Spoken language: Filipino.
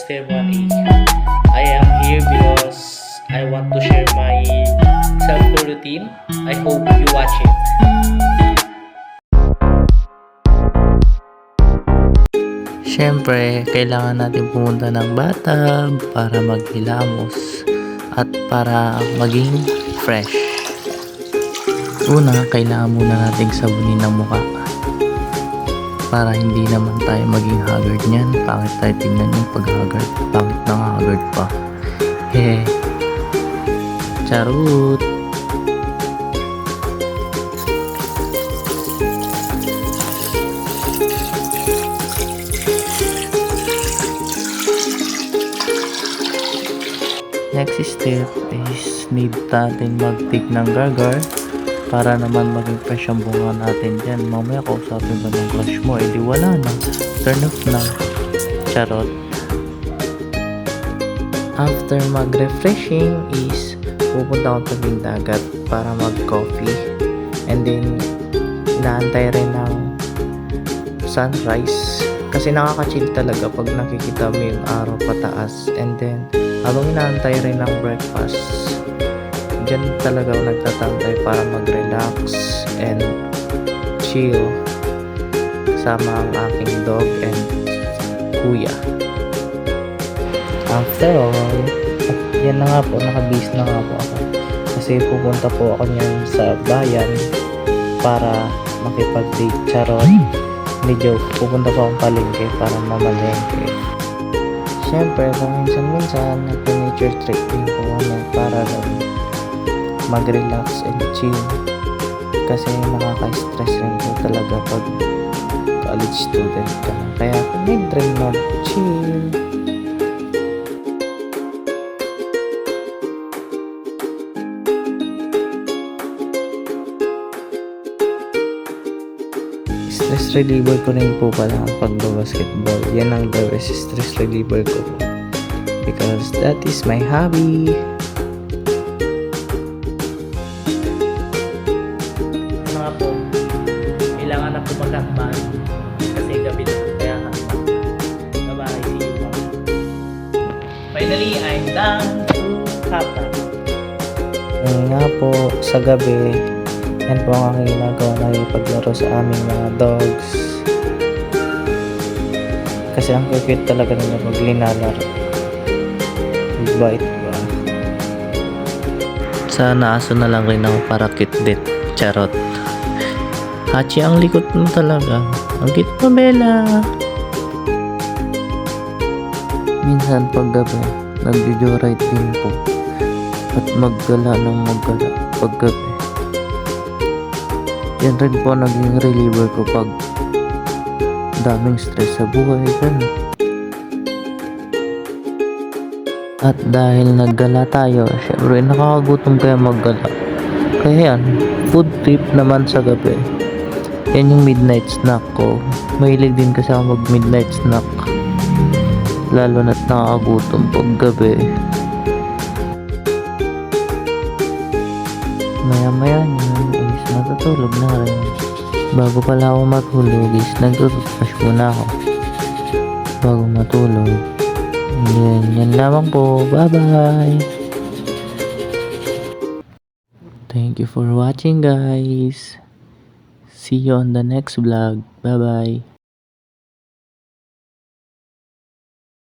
STEM 1A. I am here because I want to share my self-care routine. I hope you watch it. Siyempre, kailangan natin pumunta ng bathtub para maghilamos at para maging fresh. Una, kailangan muna nating sabunin ng mukha para hindi naman tayo maging haggard niyan. Pangit tayo tingnan yung pag-haggard. Pangit na haggard pa. Hehe. Charot. Next step is need natin mag-take ng gargar para naman maging fresh ang bunga natin dyan. Mamaya kausapin ka ng crush mo, edi wala na. Turn off na. Charot. After mag-refreshing is pupunta akong tabing dagat para mag-coffee. And then, inaantay rin ng sunrise. Kasi nakaka-chill talaga pag nakikita mo yung araw pataas. And then, habang inaantay rin ng breakfast, dyan talaga ako nagtatambay para mag-relax and chill kasama ang aking dog and kuya. After all, yan na nga po, nakabis na nga po ako kasi pupunta po ako niyan sa bayan para makipag-date. Charot, hindi joke, pupunta po akong palengke para mamalengke. Siyempre, kung minsan-minsan nagpa-nature trek din po kami para mag-relax and chill kasi nakaka-stress rin po talaga pag college student ka na. Kaya need rin mag-chill. Stress reliever ko rin po pala ang pagbabasketball. Yan ang the best stress reliever ko po because that is my hobby. Ano nga po, kailangan na po magkakban kasi gabi na, kaya bye-bye, see you. Finally, I'm done to happen. Nga po, sa gabi yan po ang aking ginagawa, nakikipaglaro sa aming mga dogs kasi ang cute talaga nila pag linalaro. Bite ba? Sana aso na lang rin ako para cute din. Charot. Hachi, ang likot mo talaga. Ang cute mo, Bella. Minsan pag gabi nag-joyride din po at maggala ng maggala pag gabi. Yan rin po naging reliever ko pag daming stress sa buhay. At dahil naggala tayo, syempre nakakagutom kaya maggala. Kaya yan, food trip naman sa gabi. Yan yung midnight snack ko. Mahilig din kasi ako mag midnight snack. Lalo na't nakakagutom pag gabi. Maya-maya nyo is matutulog na rin. Bago pala ako matulog is nagtututbrush muna ako bago matulog. And yan lamang po. Bye-bye. Thank you for watching, guys. See you on the next vlog. Bye-bye.